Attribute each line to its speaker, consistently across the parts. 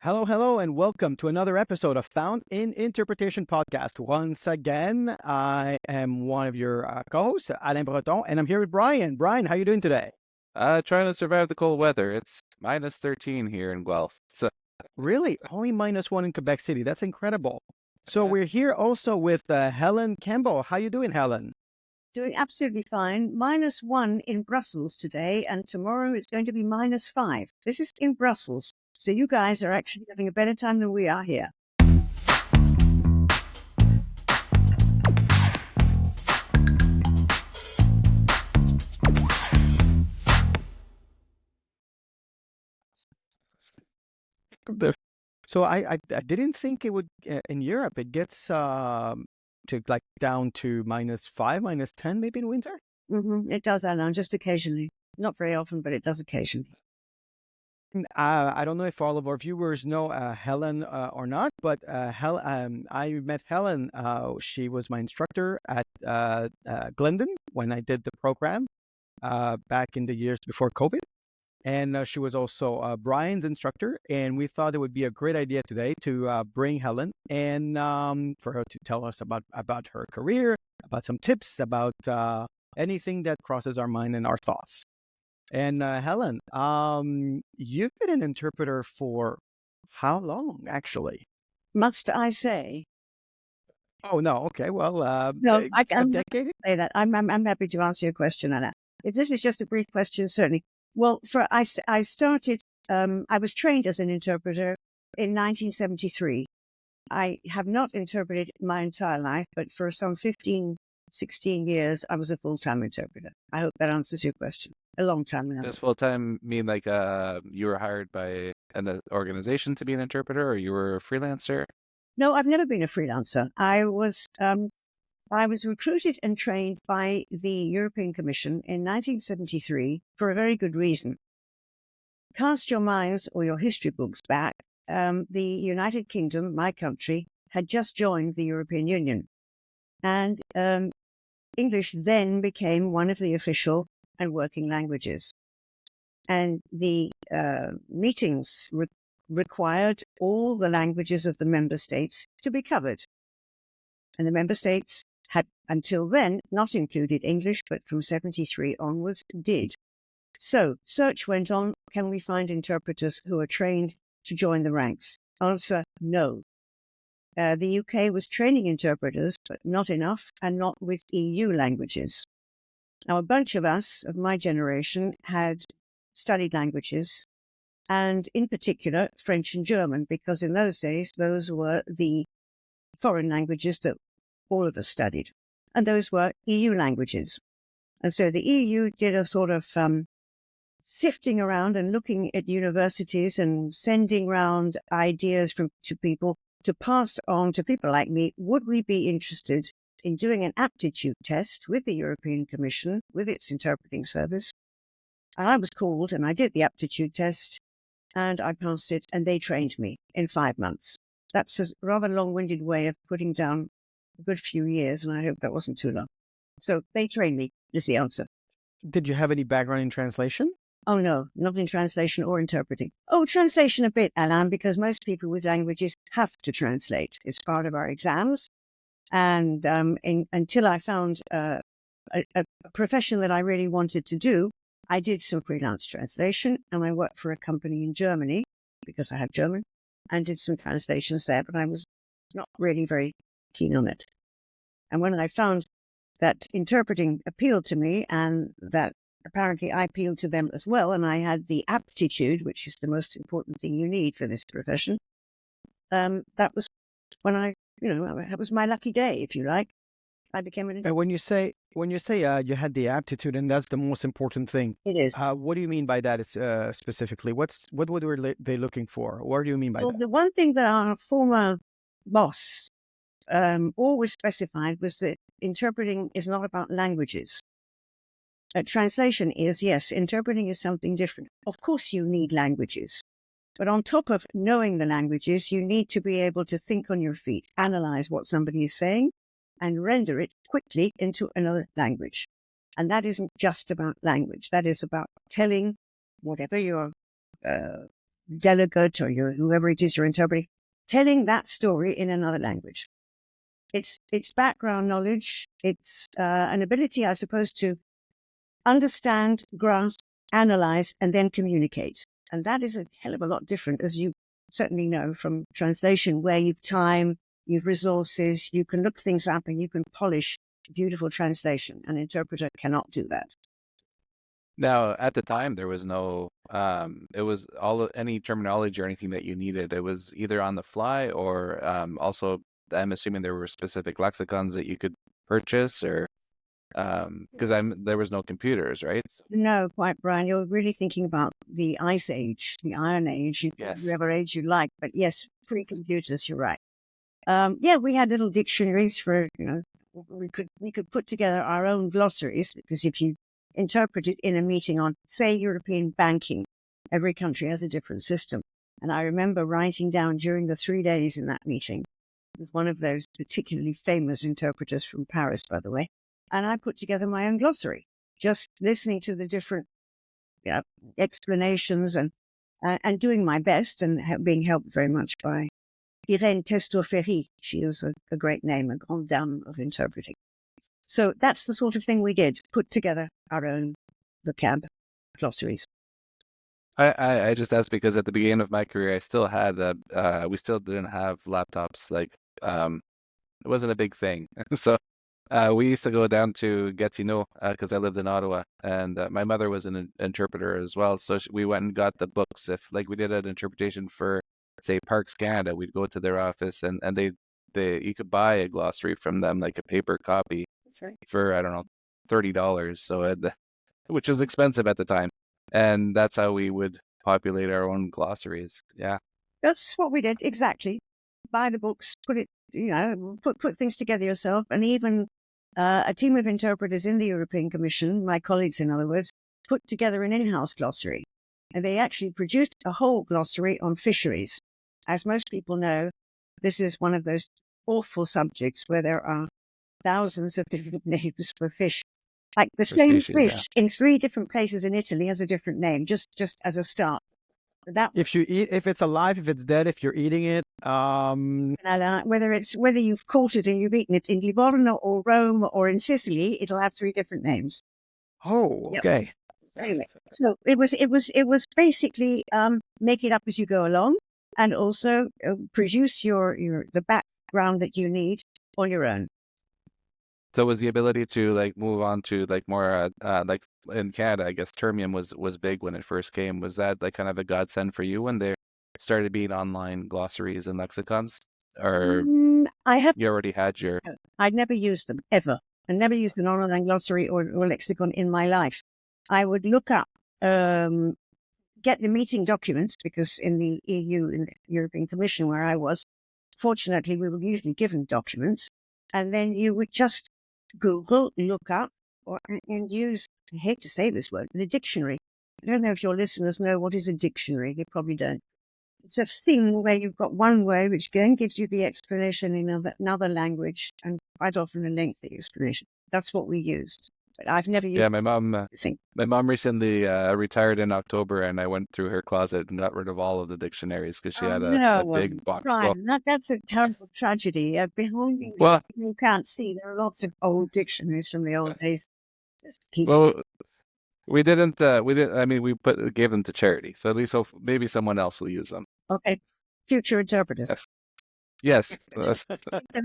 Speaker 1: Hello, hello, and welcome to another episode of Found in Interpretation podcast. Once again, I am one of your co-hosts, Alain Breton, and I'm here with Brian. Brian, how are you doing today?
Speaker 2: Trying to survive the cold weather. It's minus 13 here in Guelph. So,
Speaker 1: Really? Only -1 in Quebec City. That's incredible. So
Speaker 2: uh,
Speaker 1: we're here also with Helen Campbell. How you doing, Helen?
Speaker 3: Doing absolutely fine. -1 in Brussels today, and tomorrow it's going to be -5. This is in Brussels. So you guys are actually having a better time than we are here.
Speaker 1: So I didn't think it would in Europe. It gets to like down to -5, -10 maybe in winter.
Speaker 3: It does, Alain, just occasionally. Not very often, but it does occasionally.
Speaker 1: I don't know if all of our viewers know Helen or not, but I met Helen. She was my instructor at Glendon when I did the program back in the years before COVID. And she was also Brian's instructor. And we thought it would be a great idea today to bring Helen and for her to tell us about her career, about some tips, about anything that crosses our mind and our thoughts. And Helen, you've been an interpreter for how long, actually?
Speaker 3: Must I say?
Speaker 1: Oh, no. Okay. Well,
Speaker 3: No,
Speaker 1: a
Speaker 3: I'm
Speaker 1: decade?
Speaker 3: say that. I'm happy to answer your question, Anna. If this is just a brief question, certainly. Well, I started. I was trained as an interpreter in 1973. I have not interpreted my entire life, but for some 15, 16 years, I was a full-time interpreter. I hope that answers your question. A long time now.
Speaker 2: does full time mean like you were hired by an organization to be an interpreter, or you were a freelancer?
Speaker 3: No, I've never been a freelancer. I was recruited and trained by the European Commission in 1973 for a very good reason. Cast your minds or your history books back. The United Kingdom, my country, had just joined the European Union. And English then became one of the official and working languages. And the meetings required all the languages of the member states to be covered. And the member states had, until then, not included English, but from 73 onwards did. So, search went on, can we find interpreters who are trained to join the ranks? Answer, no. The UK was training interpreters, but not enough, and not with EU languages. Now, a bunch of us, of my generation, had studied languages, and in particular, French and German, because in those days, those were the foreign languages that all of us studied. And those were EU languages. And so the EU did a sort of sifting around and looking at universities and sending round ideas to people to pass on to people like me. Would we be interested in doing an aptitude test with the European Commission, with its interpreting service? And I was called and I did the aptitude test and I passed it and they trained me in 5 months. That's a rather long-winded way of putting down a good few years, and I hope that wasn't too long. So they trained me, is the answer.
Speaker 1: Did you have any background in translation?
Speaker 3: Oh, no, not in translation or interpreting. Oh, translation a bit, Alain, because most people with languages have to translate. It's part of our exams. And until I found a profession that I really wanted to do, I did some freelance translation, and I worked for a company in Germany because I had German, and did some translations there, but I was not really very keen on it. And when I found that interpreting appealed to me and that apparently I appealed to them as well, and I had the aptitude, which is the most important thing you need for this profession, that was when that was my lucky day, if you like. I became an interpreter.
Speaker 1: When you say you had the aptitude and that's the most important thing,
Speaker 3: It is.
Speaker 1: what do you mean by that specifically? What were they looking for? What do you mean by
Speaker 3: Well,
Speaker 1: that?
Speaker 3: the one thing that our former boss always specified was that interpreting is not about languages. Translation is, yes, interpreting is something different. Of course, you need languages. But on top of knowing the languages, you need to be able to think on your feet, analyze what somebody is saying, and render it quickly into another language. And that isn't just about language. That is about telling whatever you're delegate or whoever it is you're interpreting, telling that story in another language. It's background knowledge. It's an ability, I suppose, to understand, grasp, analyze, and then communicate. And that is a hell of a lot different, as you certainly know from translation, where you've time, you've resources, you can look things up and you can polish beautiful translation. An interpreter cannot do that.
Speaker 2: Now, at the time, there was no, it was any terminology or anything that you needed. It was either on the fly or also, I'm assuming there were specific lexicons that you could purchase, or because there was no computers, right?
Speaker 3: No, quite, Brian. You're really thinking about the Ice Age, the Iron Age,
Speaker 2: Yes.
Speaker 3: whatever age you like. But yes, pre-computers, you're right. Yeah, we had little dictionaries for, we could put together our own glossaries, because if you interpret it in a meeting on, say, European banking, every country has a different system. And I remember writing down during the 3 days in that meeting with one of those particularly famous interpreters from Paris, by the way, and I put together my own glossary, just listening to the different explanations and doing my best, and being helped very much by Hélène Testo-Ferry. She is a great name, a grande dame of interpreting. So that's the sort of thing we did, put together our own vocab glossaries.
Speaker 2: I just asked because at the beginning of my career, I still had we still didn't have laptops. Like, it wasn't a big thing. So we used to go down to Gatineau because I lived in Ottawa, and my mother was an interpreter as well. So we went and got the books. If like we did an interpretation for, say, Parks Canada, we'd go to their office, and they you could buy a glossary from them, like a paper copy,
Speaker 3: That's right.
Speaker 2: for, I don't know, $30. So which was expensive at the time, and that's how we would populate our own glossaries. Yeah.
Speaker 3: That's what we did, exactly. Buy the books, put it, put things together yourself. And even a team of interpreters in the European Commission, my colleagues, in other words, put together an in-house glossary. And they actually produced a whole glossary on fisheries. As most people know, this is one of those awful subjects where there are thousands of different names for fish. Like the same
Speaker 2: species,
Speaker 3: fish in 3 different places in Italy has a different name, just as a start. That
Speaker 1: If it's alive, if it's dead, if you're eating it,
Speaker 3: whether you've caught it and you've eaten it in Livorno or Rome or in Sicily, it'll have 3 different names.
Speaker 1: oh, okay.
Speaker 3: Anyway, so it was basically make it up as you go along, and also produce the background that you need on your own.
Speaker 2: So was the ability to like move on to like more like in Canada, I guess Termium was big when it first came. Was that like kind of a godsend for you when there started being online glossaries and lexicons, or you already had your?
Speaker 3: I'd never used them ever. I never used an online glossary or lexicon in my life. I would look up, get the meeting documents, because in the EU, in the European Commission where I was, fortunately we were usually given documents, and then you would just Google, look up, and use, I hate to say this word, the dictionary. I don't know if your listeners know what is a dictionary. They probably don't. It's a thing where you've got one word which then gives you the explanation in another language, and quite often a lengthy explanation. That's what we used. But I've never used.
Speaker 2: Yeah, my mom recently retired in October, and I went through her closet and got rid of all of the dictionaries because she had a big box full.
Speaker 3: That's a terrible tragedy. Behind me, you can't see. There are lots of old dictionaries from the old days.
Speaker 2: We didn't. I mean, we gave them to charity, so at least maybe someone else will use them.
Speaker 3: Okay, future interpreters.
Speaker 2: Yes.
Speaker 3: There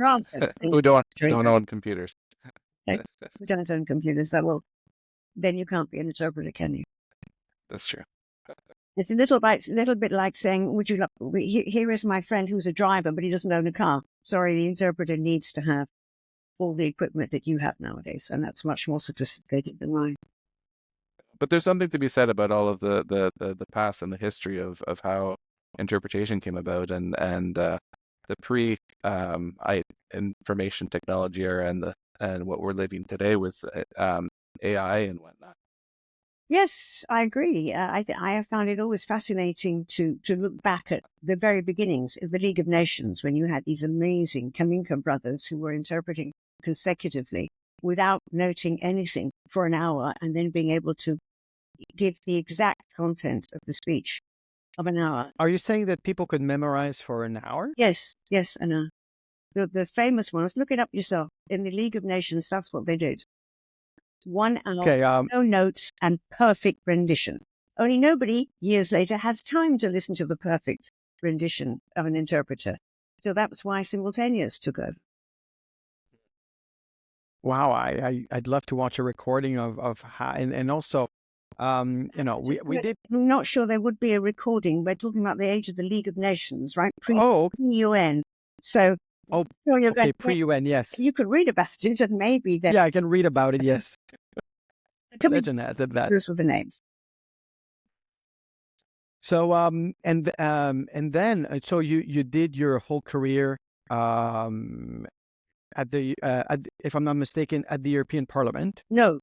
Speaker 3: are
Speaker 2: who don't own computers.
Speaker 3: Okay. Who don't own computers? Then you can't be an interpreter, can you?
Speaker 2: That's true.
Speaker 3: It's a little bit like saying, "Would you here is my friend who's a driver, but he doesn't own a car." Sorry, the interpreter needs to have all the equipment that you have nowadays, and that's much more sophisticated than mine.
Speaker 2: But there's something to be said about all of the past and the history of how interpretation came about, and the pre information technology era, and what we're living today with AI and whatnot.
Speaker 3: Yes, I agree. I have found it always fascinating to look back at the very beginnings of the League of Nations, when you had these amazing Kaminka brothers who were interpreting consecutively without noting anything for an hour, and then being able to give the exact content of the speech of an hour.
Speaker 1: Are you saying that people could memorize for an hour?
Speaker 3: Yes, an hour. The famous ones, look it up yourself. In the League of Nations, that's what they did. 1 hour,
Speaker 1: Okay.
Speaker 3: no notes, and perfect rendition. Only nobody, years later, has time to listen to the perfect rendition of an interpreter. So that's why simultaneous took over.
Speaker 1: Wow. I'd love to watch a recording of how, and also, we did.
Speaker 3: I'm not sure there would be a recording. We're talking about the age of the League of Nations, right?
Speaker 1: Oh,
Speaker 3: Pre-UN. So, sure you're
Speaker 1: okay.
Speaker 3: going
Speaker 1: Pre-UN, yes.
Speaker 3: you could read about it, and maybe then
Speaker 1: Yeah, I can read about it. Yes. Legend has it that.
Speaker 3: those were the names.
Speaker 1: So and then so you did your whole career at the if I'm not mistaken, at the European Parliament.
Speaker 3: No,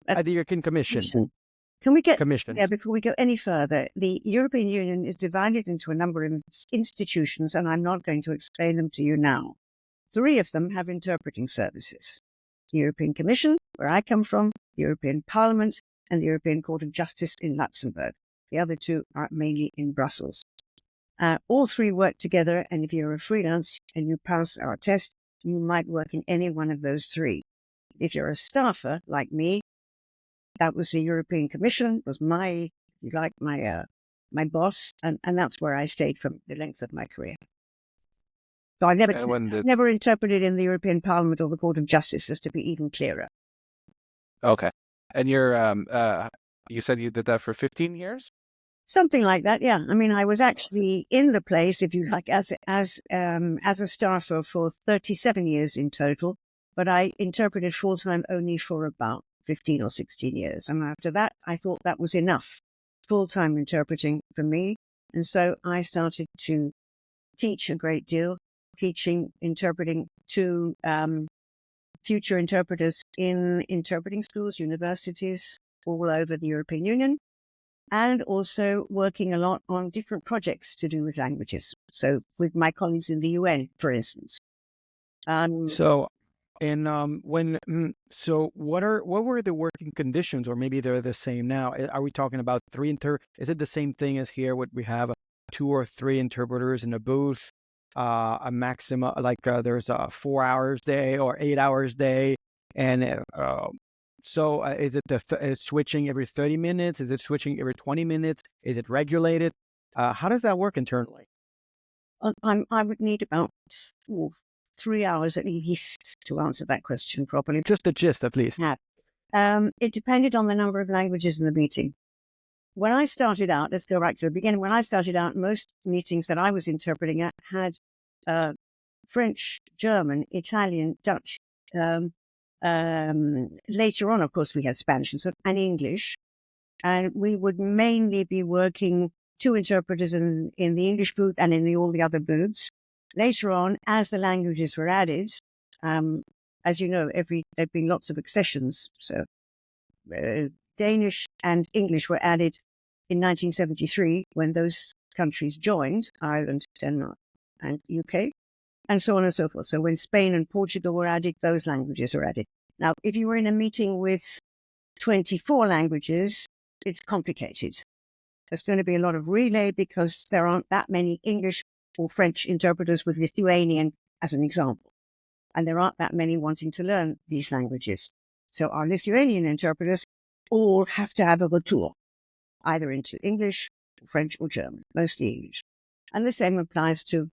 Speaker 1: At the European Commission.
Speaker 3: Can we get
Speaker 1: Commissions.
Speaker 3: Yeah, before we go any further, the European Union is divided into a number of institutions, and I'm not going to explain them to you now. 3 of them have interpreting services. The European Commission, where I come from, the European Parliament, and the European Court of Justice in Luxembourg. The other 2 are mainly in Brussels. All 3 work together, and if you're a freelance and you pass our test, you might work in any one of those 3. If you're a staffer like me, that was the European Commission, was my boss, and that's where I stayed for the length of my career. So I never interpreted in the European Parliament or the Court of Justice, just to be even clearer.
Speaker 2: Okay. And you said you did that for 15 years?
Speaker 3: Something like that, yeah. I mean, I was actually in the place, if you like, as a staffer for 37 years in total, but I interpreted full-time only for about 15 or 16 years. And after that, I thought that was enough full-time interpreting for me. And so I started to teach a great deal, interpreting to future interpreters in interpreting schools, universities all over the European Union, and also working a lot on different projects to do with languages. So with my colleagues in the UN, for instance.
Speaker 1: So, and what were the working conditions, or maybe they're the same now? Are we talking about is it the same thing as here? What we have 2 or 3 interpreters in a booth, a maximum, there's a 4 hours day or 8 hours day, and so is it switching every 30 minutes? Is it switching every 20 minutes? Is it regulated? How does that work internally?
Speaker 3: I would need about 3 hours at least to answer that question properly.
Speaker 1: Just the gist, at least.
Speaker 3: It depended on the number of languages in the meeting. When I started out, let's go back to the beginning. When I started out, most meetings that I was interpreting at had French, German, Italian, Dutch. Later on, of course, we had Spanish and English. And we would mainly be working 2 interpreters in the English booth and in all the other booths. Later on, as the languages were added, as you know, there have been lots of accessions. So Danish and English were added in 1973 when those countries joined, Ireland, Denmark, and UK, and so on and so forth. So when Spain and Portugal were added, those languages were added. Now, if you were in a meeting with 24 languages, it's complicated. There's going to be a lot of relay because there aren't that many English or French interpreters with Lithuanian as an example. And there aren't that many wanting to learn these languages. So our Lithuanian interpreters all have to have a retour, either into English, French, or German, mostly English. And the same applies to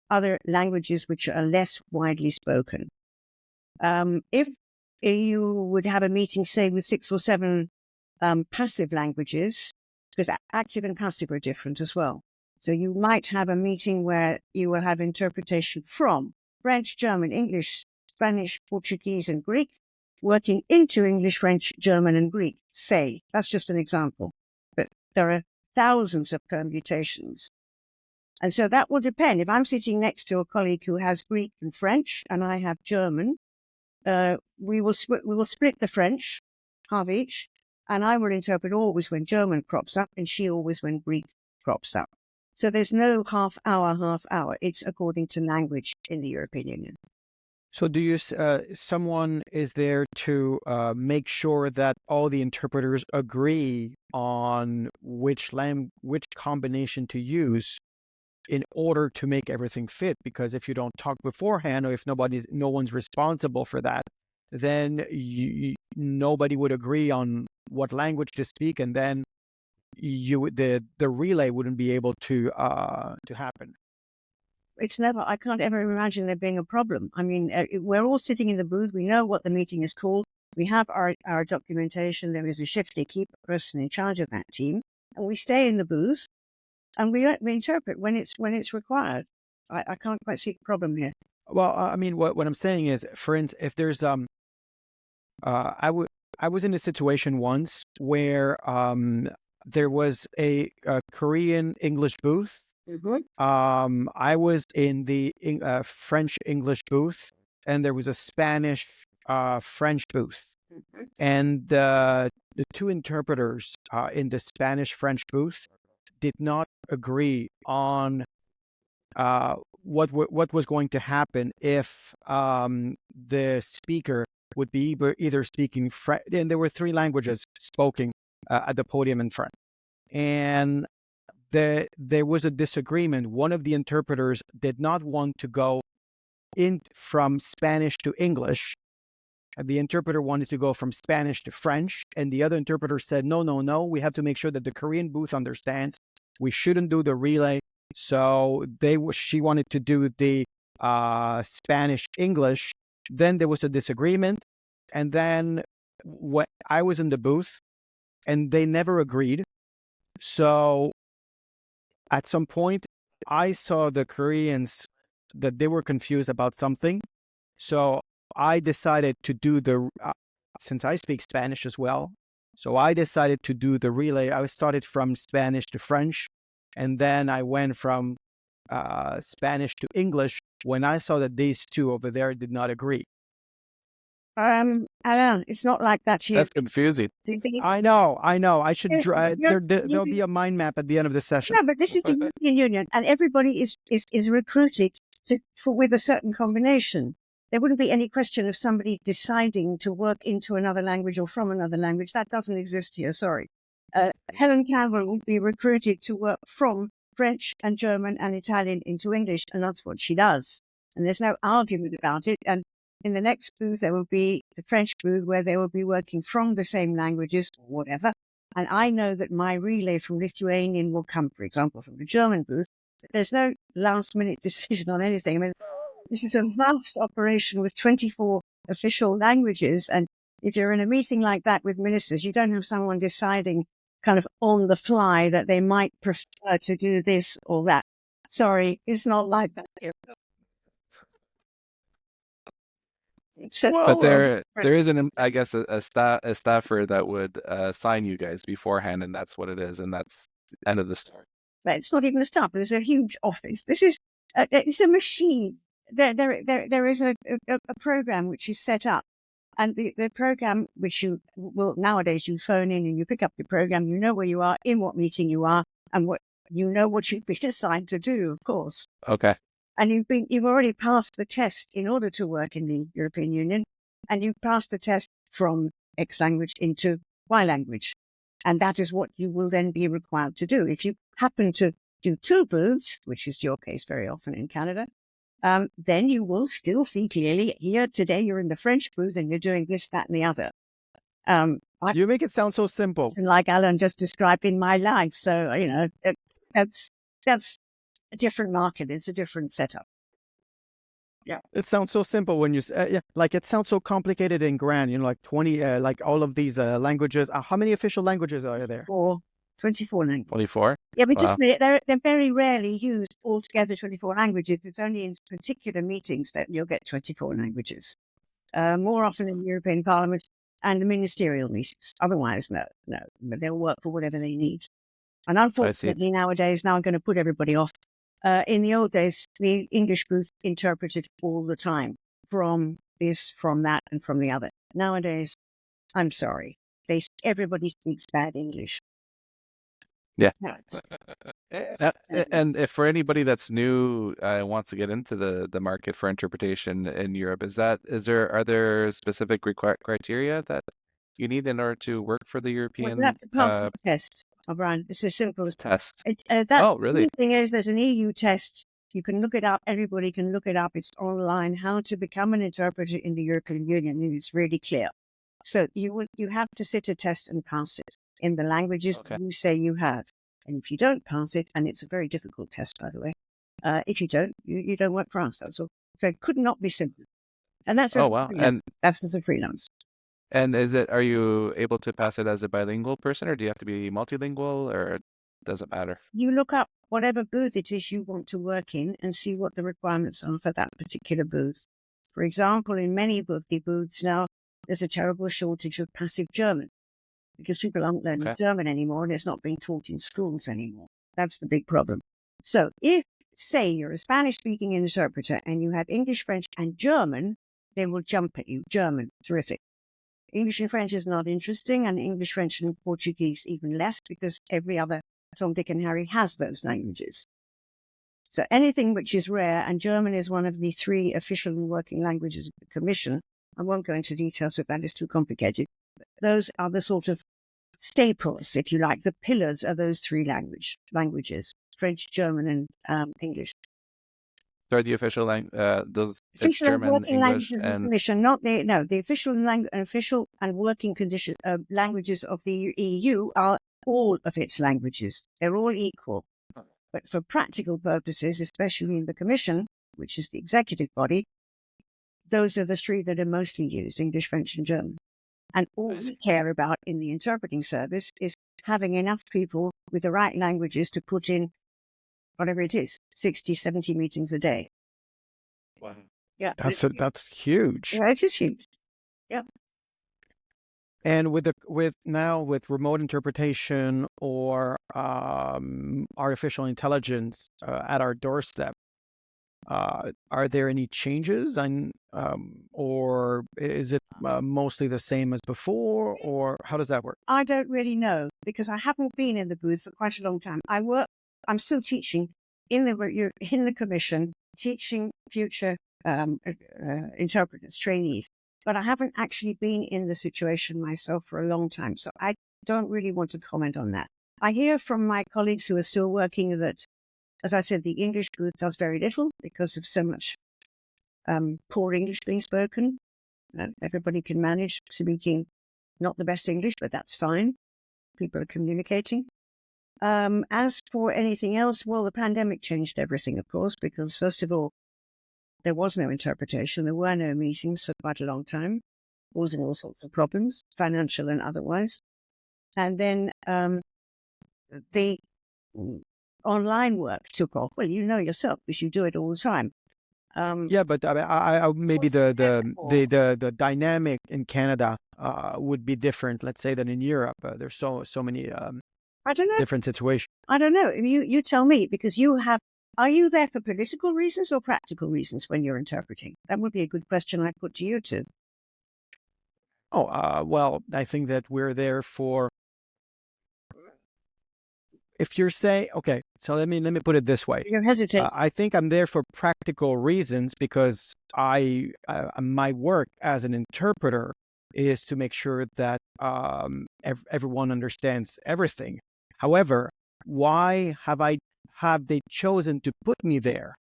Speaker 3: other languages which are less widely spoken. If you would have a meeting, say, with 6 or 7 passive languages, because active and passive are different as well. So you might have a meeting where you will have interpretation from French, German, English, Spanish, Portuguese, and Greek, working into English, French, German, and Greek, say. That's just an example. But there are thousands of permutations. And so that will depend. If I'm sitting next to a colleague who has Greek and French, and I have German, we will split the French, half each, and I will interpret always when German crops up, and she always when Greek crops up. So there's no half hour. It's according to language in the European Union.
Speaker 1: So do you, someone is there to make sure that all the interpreters agree on which combination to use in order to make everything fit? Because if you don't talk beforehand, or if no one's responsible for that, then nobody would agree on what language to speak, and then the relay wouldn't be able to happen.
Speaker 3: I can't ever imagine there being a problem. I mean, we're all sitting in the booth. We know what the meeting is called. We have our documentation. There is a chef d'équipe, person in charge of that team, and we stay in the booth and we interpret when it's required. I can't quite see a problem here.
Speaker 1: Well, I mean, what I'm saying is, for instance, if there's I was in a situation once where there was a Korean English booth.
Speaker 3: Mm-hmm.
Speaker 1: I was in the French English booth, and there was a Spanish French booth.
Speaker 3: Mm-hmm.
Speaker 1: And the two interpreters in the Spanish French booth did not agree on what was going to happen if the speaker would be either speaking French, and there were three languages spoken at the podium in front, and there was a disagreement. One of the interpreters did not want to go in from Spanish to English. The interpreter wanted to go from Spanish to French, and the other interpreter said, no, we have to make sure that the Korean booth understands. We shouldn't do the relay. So she wanted to do the Spanish English. Then there was a disagreement, and then I was in the booth, and they never agreed. So at some point, I saw the Koreans that they were confused about something. So I decided to do since I speak Spanish as well, so I decided to do the relay. I started from Spanish to French, and then I went from Spanish to English when I saw that these two over there did not agree.
Speaker 3: Alain, it's not like that here.
Speaker 2: That's confusing.
Speaker 3: Do you think
Speaker 1: I know. I should there'll be a mind map at the end of the session.
Speaker 3: No, but this is the European Union, and everybody is recruited with a certain combination. There wouldn't be any question of somebody deciding to work into another language or from another language. That doesn't exist here, sorry. Helen Campbell would be recruited to work from French and German and Italian into English, and that's what she does. And there's no argument about it. And in the next booth, there will be the French booth where they will be working from the same languages or whatever. And I know that my relay from Lithuanian will come, for example, from the German booth. There's no last-minute decision on anything. I mean, this is a vast operation with 24 official languages. And if you're in a meeting like that with ministers, you don't have someone deciding kind of on the fly that they might prefer to do this or that. Sorry, it's not like that here.
Speaker 2: But there is I guess a staffer that would sign you guys beforehand, and that's what it is, and that's the end of the story.
Speaker 3: But it's not even a staff. There's a huge office. This is it's a machine. There is a program which is set up, and the program which you will nowadays you phone in and you pick up the program. You know where you are, in what meeting you are, and what you've been assigned to do. Of course.
Speaker 2: Okay.
Speaker 3: And you've already passed the test in order to work in the European Union, and you've passed the test from X language into Y language. And that is what you will then be required to do. If you happen to do two booths, which is your case very often in Canada, then you will still see clearly here today you're in the French booth and you're doing this, that, and the other.
Speaker 1: You make it sound so simple.
Speaker 3: Like Alain just described in my life. So, that's a different market. It's a different setup. Yeah.
Speaker 1: It sounds so simple when you say, like it sounds so complicated and grand, like 20, like all of these languages. How many official languages are there?
Speaker 3: 24 languages.
Speaker 2: 24?
Speaker 3: Yeah, but just a minute, they're very rarely used altogether 24 languages. It's only in particular meetings that you'll get 24 languages. More often in the European Parliament and the ministerial meetings. Otherwise, no. But they'll work for whatever they need. And unfortunately, nowadays, now I'm going to put everybody off. In the old days, the English booth interpreted all the time from this, from that, and from the other. Nowadays, I'm sorry, everybody speaks bad English.
Speaker 2: Yeah. And if for anybody that's new wants to get into the market for interpretation in Europe, are there specific criteria that you need in order to work for the
Speaker 3: Well, you
Speaker 2: European
Speaker 3: have to pass the test, O'Brien. It's as simple as
Speaker 2: test?
Speaker 3: that's
Speaker 2: Oh,
Speaker 3: the
Speaker 2: really?
Speaker 3: key thing is there's an EU test. You can look it up. Everybody can look it up. It's online. How to become an interpreter in the European Union, and it's really clear. So you have to sit a test and pass it in the languages
Speaker 2: Okay.
Speaker 3: you say you have. And if you don't pass it, and it's a very difficult test, by the way, if you don't, you don't work for us. That's all. So it could not be simple. And that's
Speaker 2: Oh, wow.
Speaker 3: that's as a freelance.
Speaker 2: And are you able to pass it as a bilingual person, or do you have to be multilingual, or it doesn't matter?
Speaker 3: You look up whatever booth it is you want to work in and see what the requirements are for that particular booth. For example, in many of the booths now, there's a terrible shortage of passive German because people aren't learning
Speaker 2: Okay.
Speaker 3: German anymore and it's not being taught in schools anymore. That's the big problem. So if, say, you're a Spanish-speaking interpreter and you have English, French, and German, they will jump at you. German, terrific. English and French is not interesting, and English, French, and Portuguese even less, because every other Tom, Dick, and Harry has those languages. So anything which is rare, and German is one of the 3 official and working languages of the Commission. I won't go into details if that is too complicated. Those are the sort of staples, if you like. The pillars are those 3 languages: French, German, and English.
Speaker 2: So the official those it's
Speaker 3: Official and
Speaker 2: German,
Speaker 3: working
Speaker 2: English,
Speaker 3: languages of the
Speaker 2: and
Speaker 3: Commission, the official and working languages of the EU are all of its languages. They're all equal. But for practical purposes, especially in the Commission, which is the executive body, those are the 3 that are mostly used: English, French, and German. And all we care about in the interpreting service is having enough people with the right languages to put in whatever it is, 60, 70 meetings a day.
Speaker 2: Wow.
Speaker 3: Yeah.
Speaker 1: That's huge.
Speaker 3: Yeah, it is huge. Yeah.
Speaker 1: And with remote interpretation or artificial intelligence at our doorstep, are there any changes, or is it mostly the same as before, or how does that work?
Speaker 3: I don't really know because I haven't been in the booth for quite a long time. I'm still teaching in the Commission, teaching future interpreters, trainees, but I haven't actually been in the situation myself for a long time. So I don't really want to comment on that. I hear from my colleagues who are still working that, as I said, the English booth does very little because of so much poor English being spoken. Everybody can manage speaking not the best English, but that's fine. People are communicating. As for anything else, well, the pandemic changed everything, of course, because first of all, there was no interpretation. There were no meetings for quite a long time, causing all sorts of problems, financial and otherwise. And then the online work took off. Well, you know yourself because you do it all the time.
Speaker 1: Yeah, but I maybe the dynamic in Canada would be different, let's say, than in Europe. There's so many
Speaker 3: I don't know.
Speaker 1: different situations.
Speaker 3: I don't know. You tell me, because are you there for political reasons or practical reasons when you're interpreting? That would be a good question I'd put to you too.
Speaker 1: Oh, well, I think that we're there for. If you're saying, okay, so let me put it this way.
Speaker 3: You're hesitating.
Speaker 1: I think I'm there for practical reasons because my work as an interpreter is to make sure that everyone understands everything. However, why have they chosen to put me there?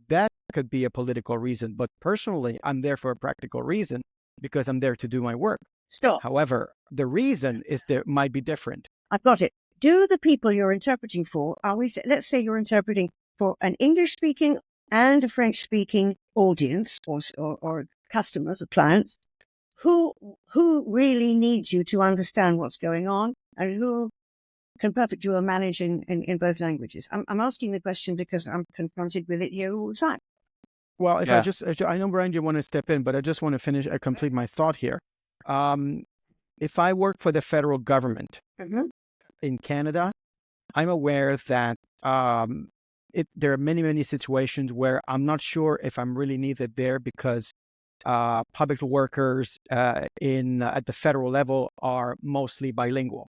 Speaker 1: That could be a political reason, but personally, I'm there for a practical reason because I'm there to do my work.
Speaker 3: Stop.
Speaker 1: However, the reason might be different.
Speaker 3: I've got it. Do the people you're interpreting for, let's say you're interpreting for an English-speaking and a French-speaking audience or customers or clients, who really needs you to understand what's going on and who can perfectly well manage in both languages? I'm asking the question because I'm confronted with it here all the time.
Speaker 1: Well, I know, Brian, you want to step in, but I just want to complete my thought here. If I work for the federal government in Canada, I'm aware that there are many situations where I'm not sure if I'm really needed there because public workers at the federal level are mostly bilingual.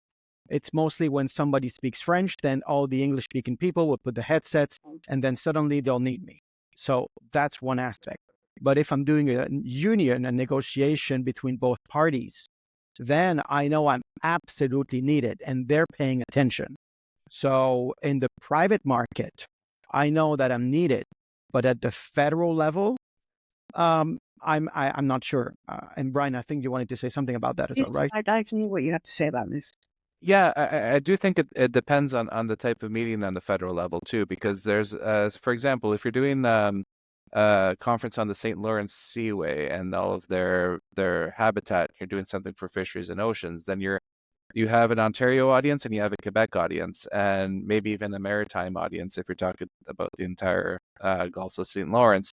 Speaker 1: It's mostly when somebody speaks French, then all the English-speaking people will put the headsets, and then suddenly they'll need me. So that's one aspect. But if I'm doing a union, a negotiation between both parties, then I know I'm absolutely needed and they're paying attention. So in the private market, I know that I'm needed, but at the federal level, I'm not sure. And Brian, I think you wanted to say something about that as well, right?
Speaker 3: I'd like to know what you have to say about this.
Speaker 2: Yeah, I do think it depends on the type of meeting on the federal level too, because there's, for example, if you're doing a conference on the St. Lawrence Seaway and all of their habitat, you're doing something for fisheries and oceans, then you have an Ontario audience and you have a Quebec audience and maybe even a maritime audience if you're talking about the entire Gulf of St. Lawrence.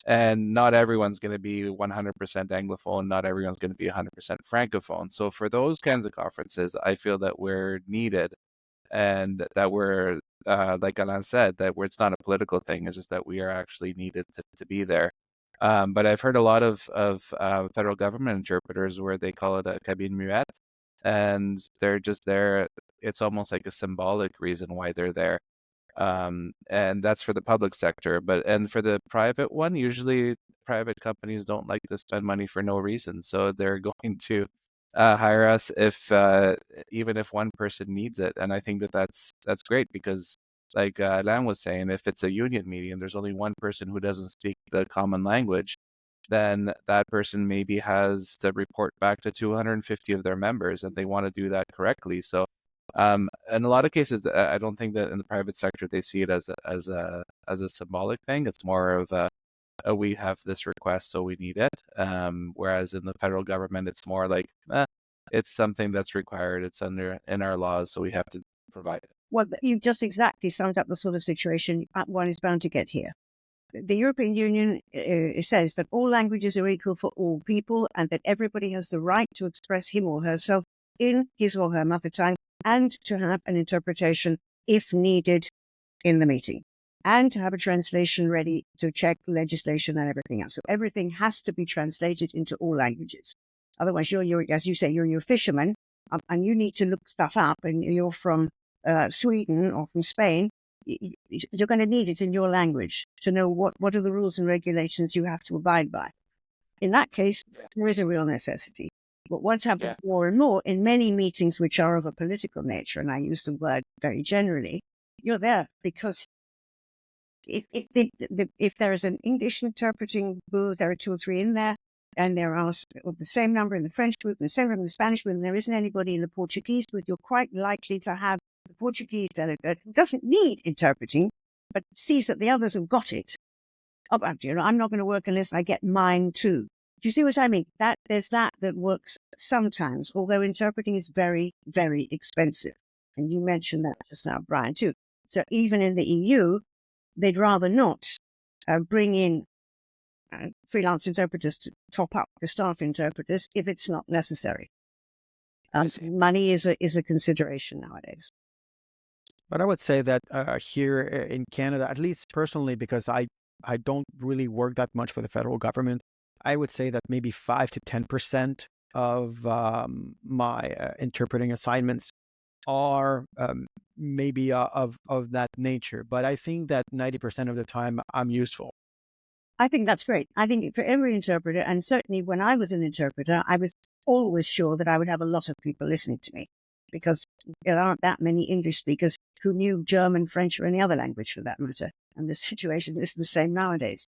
Speaker 2: And not everyone's going to be 100% Anglophone. Not everyone's going to be 100% Francophone. So for those kinds of conferences, I feel that we're needed and that we're, like Alain said, that it's not a political thing. It's just that we are actually needed to be there. But I've heard a lot of federal government interpreters where they call it a cabine muette, and they're just there. It's almost like a symbolic reason why they're there. And that's for the public sector. And for the private one, usually private companies don't like to spend money for no reason, so they're going to hire us if even if one person needs it. And I think that's great because, like Alain was saying, if it's a union meeting and there's only one person who doesn't speak the common language, then that person maybe has to report back to 250 of their members, and they want to do that correctly. So in a lot of cases, I don't think that in the private sector they see it as a symbolic thing. It's more of we have this request, so we need it. Whereas in the federal government, it's more like it's something that's required. It's in our laws, so we have to provide it.
Speaker 3: Well, you've just exactly summed up the sort of situation one is bound to get here. The European Union says that all languages are equal for all people and that everybody has the right to express him or herself in his or her mother tongue and to have an interpretation if needed in the meeting and to have a translation ready to check legislation and everything else. So everything has to be translated into all languages. Otherwise, you're as you say, you're a fisherman and you need to look stuff up and you're from Sweden or from Spain. You're going to need it in your language to know what are the rules and regulations you have to abide by. In that case, there is a real necessity. But what's happening more and more in many meetings which are of a political nature, and I use the word very generally, you're there because if there is an English interpreting booth, there are 2 or 3 in there, and there are the same number in the French booth, and the same number in the Spanish booth, and there isn't anybody in the Portuguese booth, you're quite likely to have the Portuguese delegate who doesn't need interpreting, but sees that the others have got it. Oh, I'm not going to work unless I get mine too. Do you see what I mean? There's that works sometimes, although interpreting is very, very expensive. And you mentioned that just now, Brian, too. So even in the EU, they'd rather not bring in freelance interpreters to top up the staff interpreters if it's not necessary. Money is a consideration nowadays.
Speaker 1: But I would say that here in Canada, at least personally, because I don't really work that much for the federal government, I would say that maybe 5 to 10% of my interpreting assignments are maybe of that nature. But I think that 90% of the time I'm useful.
Speaker 3: I think that's great. I think for every interpreter, and certainly when I was an interpreter, I was always sure that I would have a lot of people listening to me because there aren't that many English speakers who knew German, French, or any other language for that matter. And the situation is the same nowadays.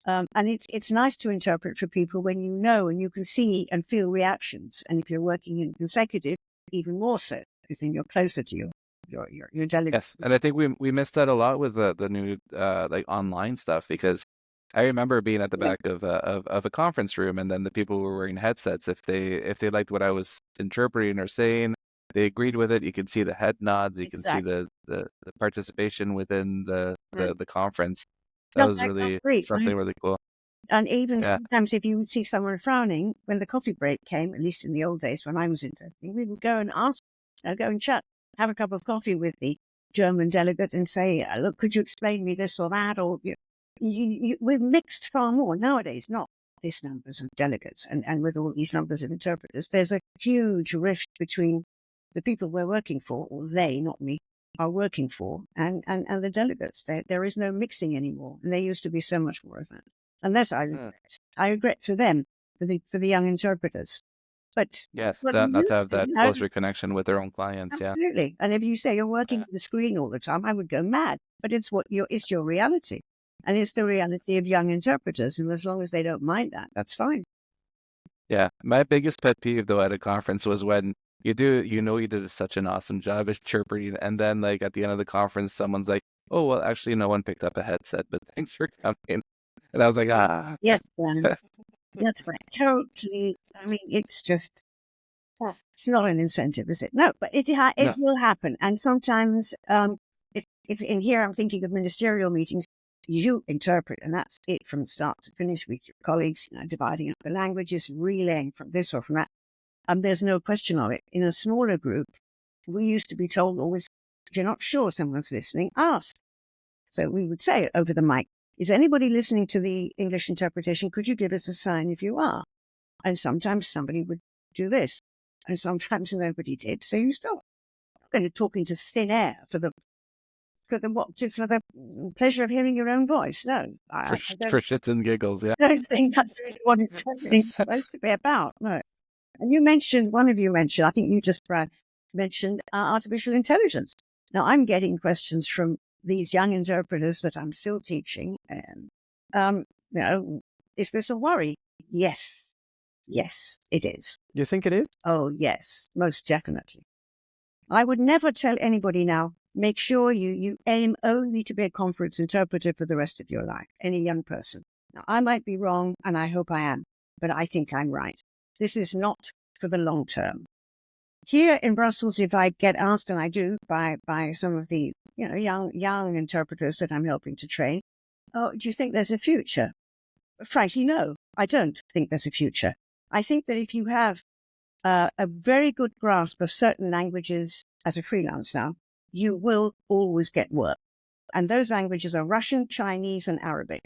Speaker 3: And it's nice to interpret for people when you know and you can see and feel reactions. And if you're working in consecutive, even more so, because then you're closer to your delegate.
Speaker 2: Yes, and I think we missed that a lot with the new like online stuff, because I remember being at the back of a conference room, and then the people who were wearing headsets, if they liked what I was interpreting or saying, they agreed with it. You can see the head nods. You can see the participation within the conference. That was really something really cool.
Speaker 3: And even sometimes if you would see someone frowning, when the coffee break came, at least in the old days when I was interpreting, we would go and go and chat, have a cup of coffee with the German delegate and say, look, could you explain me this or that? Or we're mixed far more nowadays, not this numbers of delegates and with all these numbers of interpreters. There's a huge rift between the people we're working for, or they, not me, are working for, and the delegates. There is no mixing anymore, and there used to be so much more of that. And that's I regret. I regret for them, for the young interpreters. But
Speaker 2: Yes,
Speaker 3: what
Speaker 2: that,
Speaker 3: you
Speaker 2: not to have
Speaker 3: say,
Speaker 2: that closer connection with their own clients. Yeah.
Speaker 3: absolutely. And if you say you're working
Speaker 2: Yeah.
Speaker 3: with the screen all the time, I would go mad. But it's your reality, and it's the reality of young interpreters. And as long as they don't mind that, that's fine.
Speaker 2: Yeah. My biggest pet peeve though at a conference was when you did such an awesome job interpreting, and then like at the end of the conference, someone's like, "Oh, well, actually, no one picked up a headset, but thanks for coming." And I was like, "Ah."
Speaker 3: Yes, that's right. Totally. I mean, it's just. It's not an incentive, is it? No, but it
Speaker 2: No.
Speaker 3: will happen. And sometimes, if in here I'm thinking of ministerial meetings, you interpret, and that's it from start to finish with your colleagues, dividing up the languages, relaying from this or from that. There's no question of it. In a smaller group, we used to be told always, if you're not sure someone's listening, ask. So we would say over the mic, is anybody listening to the English interpretation? Could you give us a sign if you are? And sometimes somebody would do this. And sometimes nobody did. So you stop kind of talking to thin air for the just for the pleasure of hearing your own voice. No, I
Speaker 2: For shits and giggles, yeah.
Speaker 3: don't think that's really what it's supposed to be about. No. And one of you mentioned, I think you just mentioned artificial intelligence. Now I'm getting questions from these young interpreters that I'm still teaching. Is this a worry? Yes. Yes, it is.
Speaker 1: You think it is?
Speaker 3: Oh, yes, most definitely. I would never tell anybody now, make sure you aim only to be a conference interpreter for the rest of your life, any young person. Now, I might be wrong, and I hope I am, but I think I'm right. This is not for the long term. Here in Brussels, if I get asked, and I do, by some of the young interpreters that I'm helping to train, oh, do you think there's a future? Frankly, no, I don't think there's a future. I think that if you have a very good grasp of certain languages as a freelance now, you will always get work. And those languages are Russian, Chinese, and Arabic.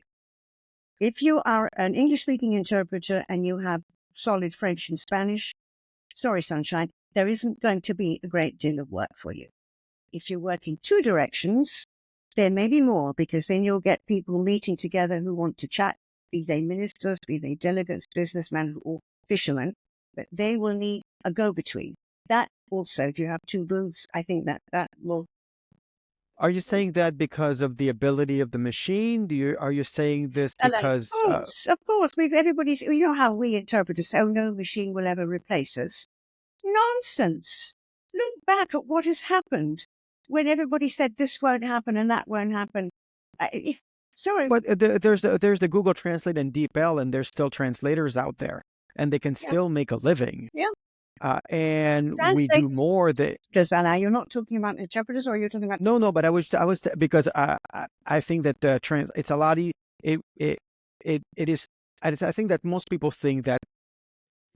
Speaker 3: If you are an English-speaking interpreter and you have solid French and Spanish, sorry, sunshine, there isn't going to be a great deal of work for you. If you work in two directions, there may be more, because then you'll get people meeting together who want to chat, be they ministers, be they delegates, businessmen, or fishermen, but they will need a go-between. That also, if you have two booths, I think that will.
Speaker 1: Are you saying that because of the ability of the machine? Are you saying this
Speaker 3: Alain,
Speaker 1: because?
Speaker 3: of course, everybody's. You know how we interpreters say, "Oh, no machine will ever replace us." Nonsense. Look back at what has happened when everybody said this won't happen and that won't happen. Sorry,
Speaker 1: But there's the Google Translate and DeepL, and there's still translators out there, and they can still make a living.
Speaker 3: Yeah.
Speaker 1: And we do more that.
Speaker 3: Because Alain, you're not talking about interpreters, or you're talking about
Speaker 1: No, but I was because I think that it's a lot. It is. I think that most people think that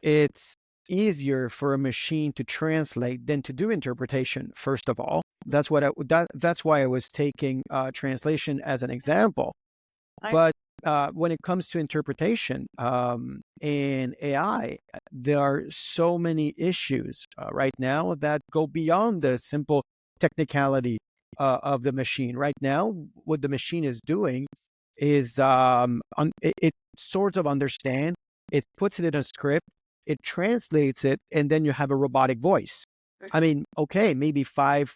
Speaker 1: it's easier for a machine to translate than to do interpretation. First of all, that's why I was taking translation as an example. But when it comes to interpretation and AI, there are so many issues right now that go beyond the simple technicality of the machine. Right now, what the machine is doing is it sort of understand, it puts it in a script, it translates it, and then you have a robotic voice. I mean, okay, maybe 5-10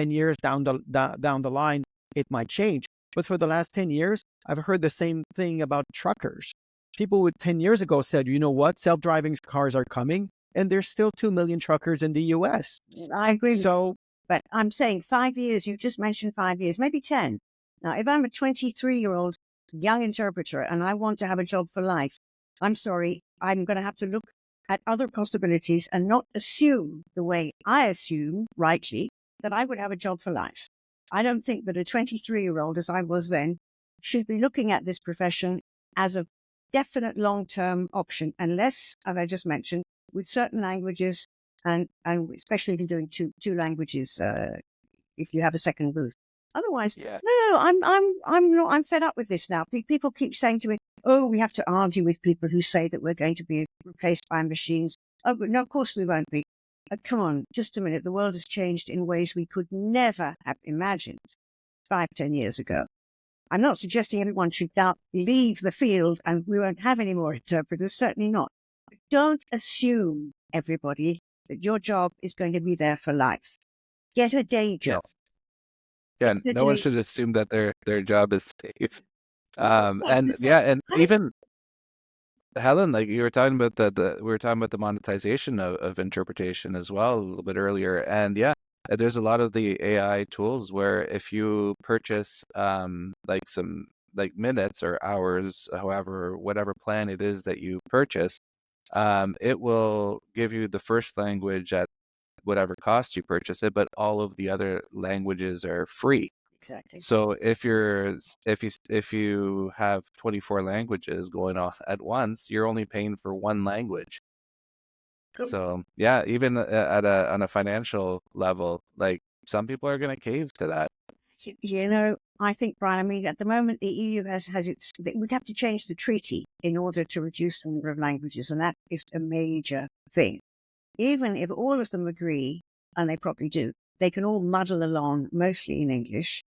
Speaker 1: years down the line, it might change. But for the last 10 years, I've heard the same thing about truckers. People 10 years ago said, you know what, self-driving cars are coming, and there's still 2 million truckers in the US.
Speaker 3: I agree.
Speaker 1: So,
Speaker 3: but I'm saying 5 years, you just mentioned 5 years, maybe 10. Now, if I'm a 23-year-old young interpreter and I want to have a job for life, I'm sorry, I'm going to have to look at other possibilities and not assume the way I assume, rightly, that I would have a job for life. I don't think that a 23-year-old, as I was then, should be looking at this profession as a definite long-term option, unless, as I just mentioned, with certain languages, and especially if you're doing two languages, if you have a second booth. Otherwise, no, I'm fed up with this now. People keep saying to me, "Oh, we have to argue with people who say that we're going to be replaced by machines." Oh, no, of course we won't be. come on, just a minute. The world has changed in ways we could never have imagined 5-10 years ago. I'm not suggesting everyone should leave the field and we won't have any more interpreters, certainly not. But don't assume, everybody, that your job is going to be there for life. Get a day job.
Speaker 2: Yeah, no one should assume that their job is safe. And even Helen, like you were talking about we were talking about the monetization of interpretation as well a little bit earlier. And yeah, there's a lot of the AI tools where if you purchase like some like minutes or hours, however, whatever plan it is that you purchase, it will give you the first language at whatever cost you purchase it, but all of the other languages are free.
Speaker 3: Exactly.
Speaker 2: So if you have 24 languages going on at once, you're only paying for one language.
Speaker 3: Cool.
Speaker 2: So yeah, even on a financial level, like some people are going to cave to that.
Speaker 3: I think, Brian, I mean, at the moment, the EU has we'd have to change the treaty in order to reduce the number of languages, and that is a major thing. Even if all of them agree, and they probably do, they can all muddle along mostly in English.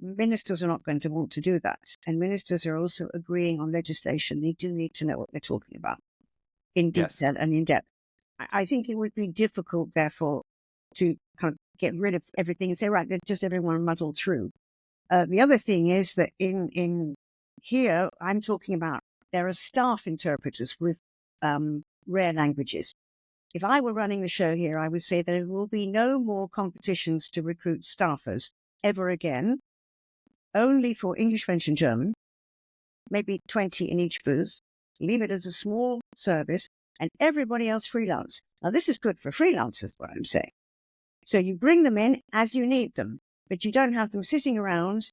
Speaker 3: Ministers are not going to want to do that. And ministers are also agreeing on legislation. They do need to know what they're talking about in detail and in depth. I think it would be difficult, therefore, to kind of get rid of everything and say, right, just everyone muddle through. The other thing is that in here, I'm talking about there are staff interpreters with rare languages. If I were running the show here, I would say there will be no more competitions to recruit staffers ever again, only for English, French, and German, maybe 20 in each booth. Leave it as a small service, and everybody else freelance. Now, this is good for freelancers, what I'm saying. So you bring them in as you need them, but you don't have them sitting around,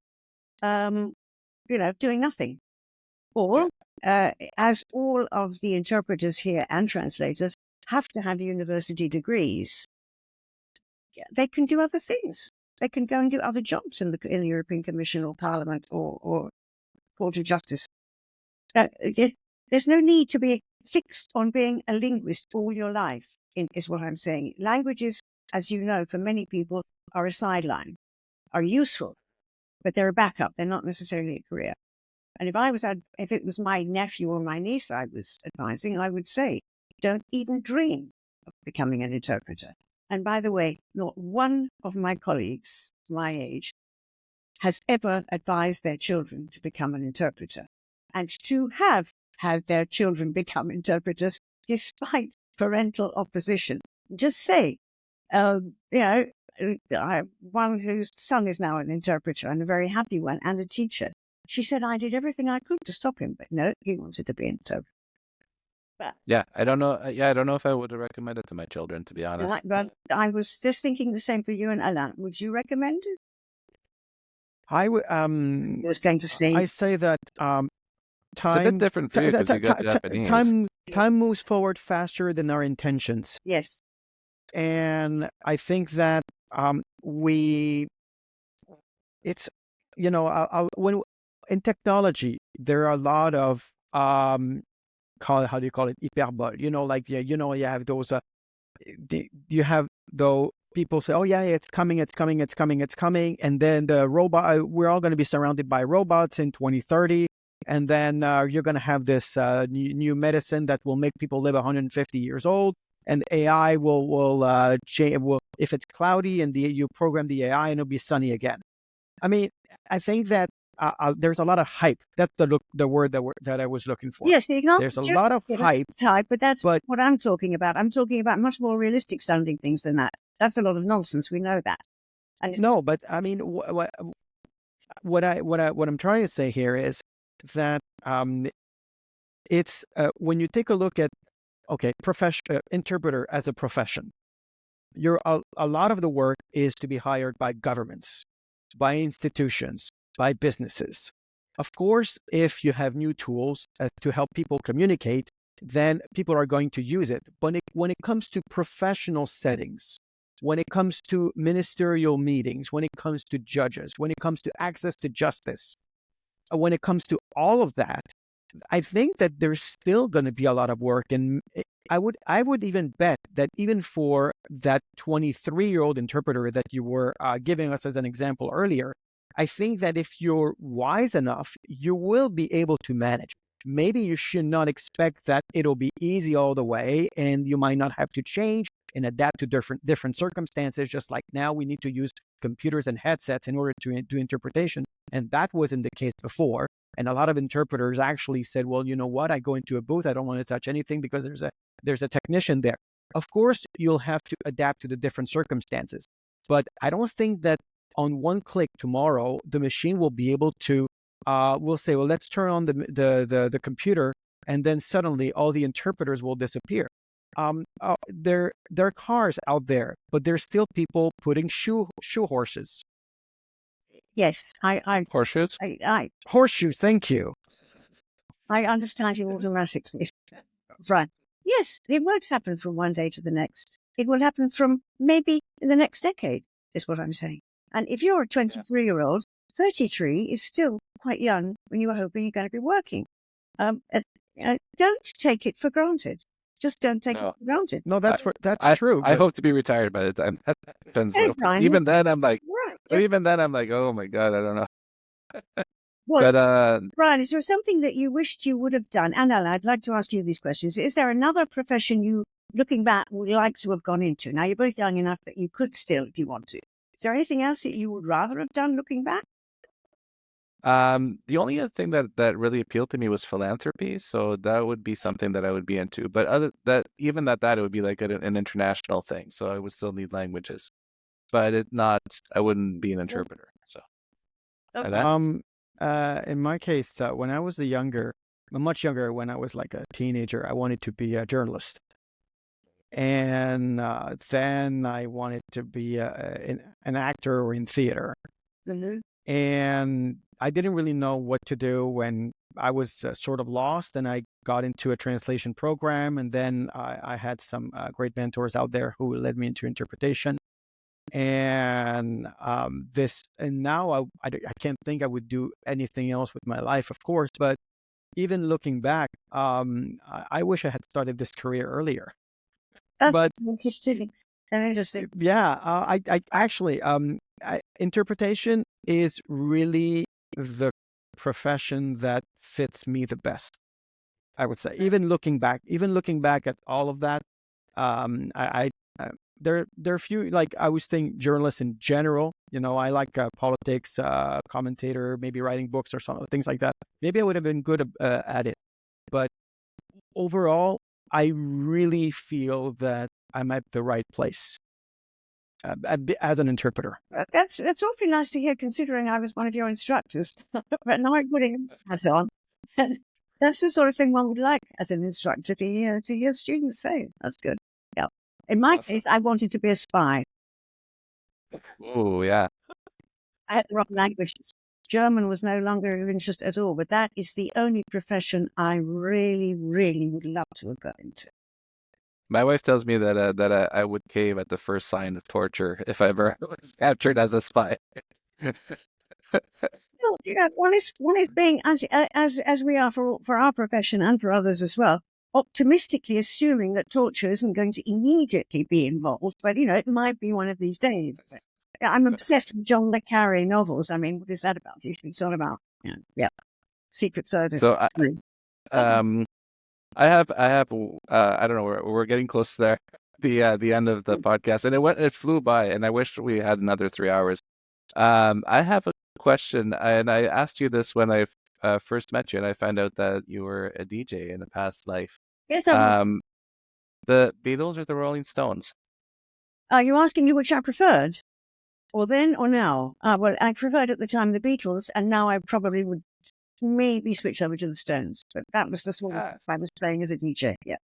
Speaker 3: doing nothing. Or, as all of the interpreters here and translators have to have university degrees, they can do other things. They can go and do other jobs in the European Commission or Parliament or Court of Justice. There's no need to be fixed on being a linguist all your life, is what I'm saying. Languages, as you know, for many people are a sideline, are useful, but they're a backup. They're not necessarily a career. And if it was my nephew or my niece I was advising, I would say, don't even dream of becoming an interpreter. And by the way, not one of my colleagues, my age, has ever advised their children to become an interpreter. And to have had their children become interpreters despite parental opposition. Just say, I have one whose son is now an interpreter and a very happy one and a teacher. She said, I did everything I could to stop him, but no, he wanted to be an interpreter.
Speaker 2: Yeah, I don't know. I don't know if I would recommend it to my children, to be honest.
Speaker 3: But I was just thinking the same for you and Alain. Would you recommend it?
Speaker 1: I would.
Speaker 3: Was going to say.
Speaker 1: I say that
Speaker 2: it's a bit different for you because you got Japanese.
Speaker 1: Time moves forward faster than our intentions.
Speaker 3: Yes.
Speaker 1: And I think that when in technology there are a lot of how do you call it, hyperbole? You have those you have though people say, oh yeah, it's coming, and then the robot, we're all going to be surrounded by robots in 2030, and then you're going to have this new medicine that will make people live 150 years old, and AI will change. If it's cloudy and you program the AI, and it'll be sunny again. I mean, I think that there's a lot of hype. That's the word that I was looking for.
Speaker 3: Yes,
Speaker 1: there's a lot of hype.
Speaker 3: But that's what I'm talking about. I'm talking about much more realistic sounding things than that. That's a lot of nonsense. We know that.
Speaker 1: No, but I mean, what I'm trying to say here is that it's when you take a look at interpreter as a profession, a lot of the work is to be hired by governments, by institutions, by businesses. Of course, if you have new tools to help people communicate, then people are going to use it. But when it comes to professional settings, when it comes to ministerial meetings, when it comes to judges, when it comes to access to justice, when it comes to all of that, I think that there's still going to be a lot of work. And I would even bet that even for that 23-year-old interpreter that you were giving us as an example earlier, I think that if you're wise enough, you will be able to manage. Maybe you should not expect that it'll be easy all the way, and you might not have to change and adapt to different circumstances. Just like now, we need to use computers and headsets in order to do interpretation, and that wasn't the case before. And a lot of interpreters actually said, "Well, you know what? I go into a booth. I don't want to touch anything because there's a technician there." Of course, you'll have to adapt to the different circumstances, but I don't think that on one click tomorrow the machine will be able to. We'll say, "Well, let's turn on the computer," and then suddenly all the interpreters will disappear. There are cars out there, but there's still people putting shoe horses.
Speaker 3: Yes,
Speaker 2: Horseshoes?
Speaker 1: Horseshoes, thank you.
Speaker 3: I understand you automatically. Right. Yes, it won't happen from one day to the next. It will happen from maybe in the next decade, is what I'm saying. And if you're a 23-year-old, 33 is still quite young when you are hoping you're going to be working. Don't take it for granted. Just don't take it for granted.
Speaker 1: No, that's true.
Speaker 2: I hope to be retired by the time that happens.
Speaker 3: Hey, Brian,
Speaker 2: even then, I'm like,
Speaker 3: right.
Speaker 2: but even then, I'm like, oh my God, I don't know.
Speaker 3: Well,
Speaker 2: But
Speaker 3: Brian, is there something that you wished you would have done? And Alain, I'd like to ask you these questions. Is there another profession you, looking back, would like to have gone into? Now, you're both young enough that you could still, if you want to. Is there anything else that you would rather have done looking back?
Speaker 2: the only other thing that really appealed to me was philanthropy, so that would be something that I would be into. But that it would be like an international thing, so I would still need languages. But I wouldn't be an interpreter. So,
Speaker 3: Okay.
Speaker 1: In my case, when I was much younger, when I was like a teenager, I wanted to be a journalist. And then I wanted to be an actor or in theater.
Speaker 3: Mm-hmm.
Speaker 1: And I didn't really know what to do when I was sort of lost, and I got into a translation program. And then I had some great mentors out there who led me into interpretation. And now I can't think I would do anything else with my life, of course. But even looking back, I wish I had started this career earlier.
Speaker 3: That's interesting.
Speaker 1: Yeah, I actually, interpretation is really the profession that fits me the best, I would say. Even looking back at all of that, there are a few, like I was thinking journalists in general. I like politics, commentator, maybe writing books or some things like that. Maybe I would have been good at it, but overall, I really feel that I'm at the right place as an interpreter.
Speaker 3: That's awfully nice to hear, considering I was one of your instructors. But now I'm putting that on. That's the sort of thing one would like as an instructor to hear students say. That's good. Yeah. In my case, I wanted to be a spy.
Speaker 2: oh yeah.
Speaker 3: I had the wrong languages. German was no longer of interest at all, but that is the only profession I really, really would love to have got into.
Speaker 2: My wife tells me that I would cave at the first sign of torture if I ever was captured as a spy.
Speaker 3: Well, one is being as we are for our profession and for others as well, optimistically assuming that torture isn't going to immediately be involved, but it might be one of these days. I'm obsessed with John le Carré novels. I mean, what is that about? It's all about Secret Service.
Speaker 2: So I have I don't know, we're getting close to the end of the podcast, and it flew by, and I wish we had another 3 hours. I have a question, and I asked you this when I first met you, and I found out that you were a DJ in a past life.
Speaker 3: Yes,
Speaker 2: The Beatles or the Rolling Stones?
Speaker 3: Are you asking me which I preferred? Or then or now? Well, I preferred at the time the Beatles, and now I probably would maybe switch over to the Stones. But that was the sort of I was playing as a DJ, yeah.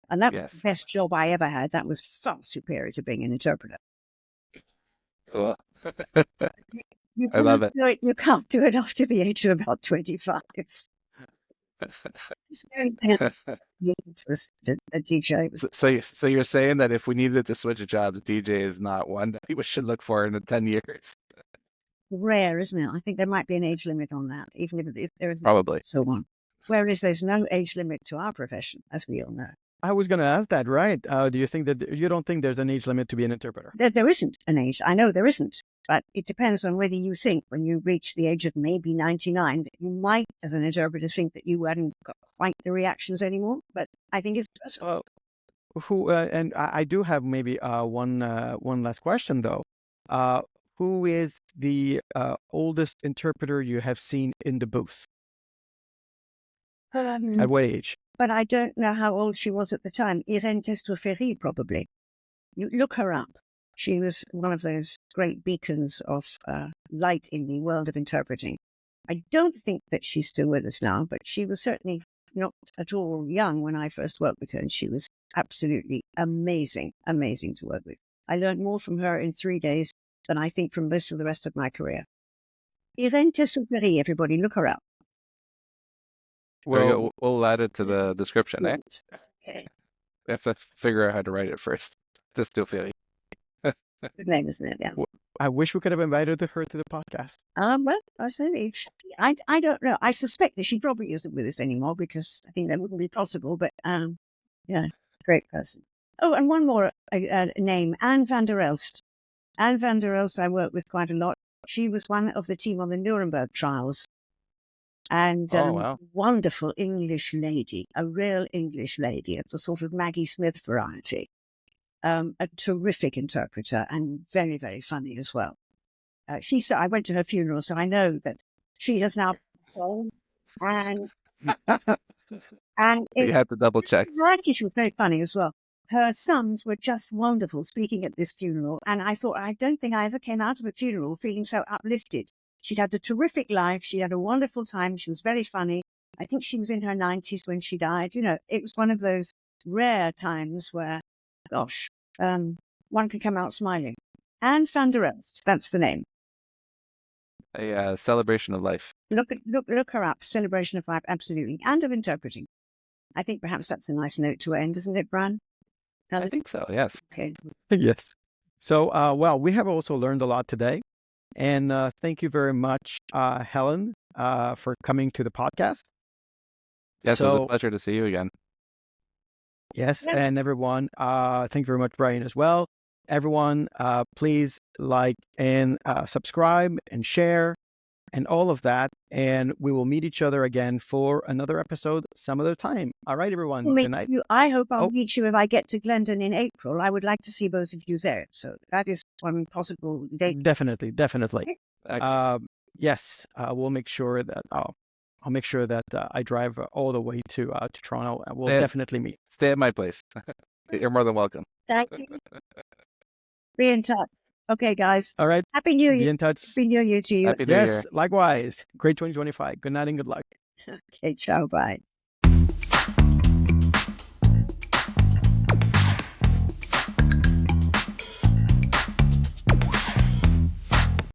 Speaker 3: And that was the best job I ever had. That was far superior to being an interpreter.
Speaker 2: Cool. I love it.
Speaker 3: You can't do it after the age of about 25. A DJ.
Speaker 2: So you're saying that if we needed to switch jobs, DJ is not one that we should look for in 10 years?
Speaker 3: Rare, isn't it? I think there might be an age limit on that, even if there is
Speaker 2: probably
Speaker 3: so on. Whereas there's no age limit to our profession, as we all know.
Speaker 1: I was going to ask that, right? Do you think that you don't think there's an age limit to be an interpreter?
Speaker 3: There isn't an age. I know there isn't. But it depends on whether you think when you reach the age of maybe 99 that you might, as an interpreter, think that you hadn't got quite the reactions anymore. But I think it's personal.
Speaker 1: And I do have maybe one last question though. Who is the oldest interpreter you have seen in the booth? At what age?
Speaker 3: But I don't know how old she was at the time. Irène Testot-Ferry, probably. You look her up. She was one of those great beacons of light in the world of interpreting. I don't think that she's still with us now, but she was certainly not at all young when I first worked with her, and she was absolutely amazing to work with. I learned more from her in 3 days than I think from most of the rest of my career. Irène Testot-Ferry, everybody, look her up.
Speaker 2: Well, we'll add it to the description, eh?
Speaker 3: Okay.
Speaker 2: We have to figure out how to write it first. Testot-Ferry.
Speaker 3: Good name, isn't it? Yeah.
Speaker 1: I wish we could have invited her to the podcast.
Speaker 3: Well, I don't know. I suspect that she probably isn't with us anymore because I think that wouldn't be possible. But yeah, great person. Oh, and one more name, Anne van der Elst. Anne van der Elst I worked with quite a lot. She was one of the team on the Nuremberg trials. And
Speaker 2: wow.
Speaker 3: wonderful English lady, a real English lady of the sort of Maggie Smith variety. A terrific interpreter and very, very funny as well. I went to her funeral, so I know that she has now gone. And
Speaker 2: You had to double check.
Speaker 3: Variety, she was very funny as well. Her sons were just wonderful speaking at this funeral. And I thought, I don't think I ever came out of a funeral feeling so uplifted. She'd had a terrific life. She had a wonderful time. She was very funny. I think she was in her 90s when she died. You know, it was one of those rare times where, gosh, one could come out smiling. Anne van der Elst, that's the name.
Speaker 2: A celebration of life.
Speaker 3: Look her up. Celebration of life, absolutely, and of interpreting. I think perhaps that's a nice note to end, isn't it, Brian?
Speaker 2: I think so. Yes.
Speaker 3: Okay.
Speaker 1: Yes. So, well, we have also learned a lot today. And thank you very much, Helen, for coming to the podcast.
Speaker 2: Yes, it was a pleasure to see you again.
Speaker 1: Yes, and everyone, thank you very much, Brian, as well. Everyone, please like and subscribe and share and all of that. And we will meet each other again for another episode some other time. All right, everyone. Good night.
Speaker 3: I hope I'll meet you if I get to Glendon in April. I would like to see both of you there. So that is one possible date.
Speaker 1: Definitely. Yes, we'll make sure that I'll make sure that I drive all the way to Toronto. We'll definitely meet.
Speaker 2: Stay at my place. You're more than welcome.
Speaker 3: Thank you. Be in touch. Okay, guys.
Speaker 1: All right.
Speaker 3: Happy New Year.
Speaker 1: Be in touch.
Speaker 3: Happy New Year to you.
Speaker 2: Happy New Year.
Speaker 1: Yes, likewise. Great 2025. Good night and good luck.
Speaker 3: Okay, ciao, bye.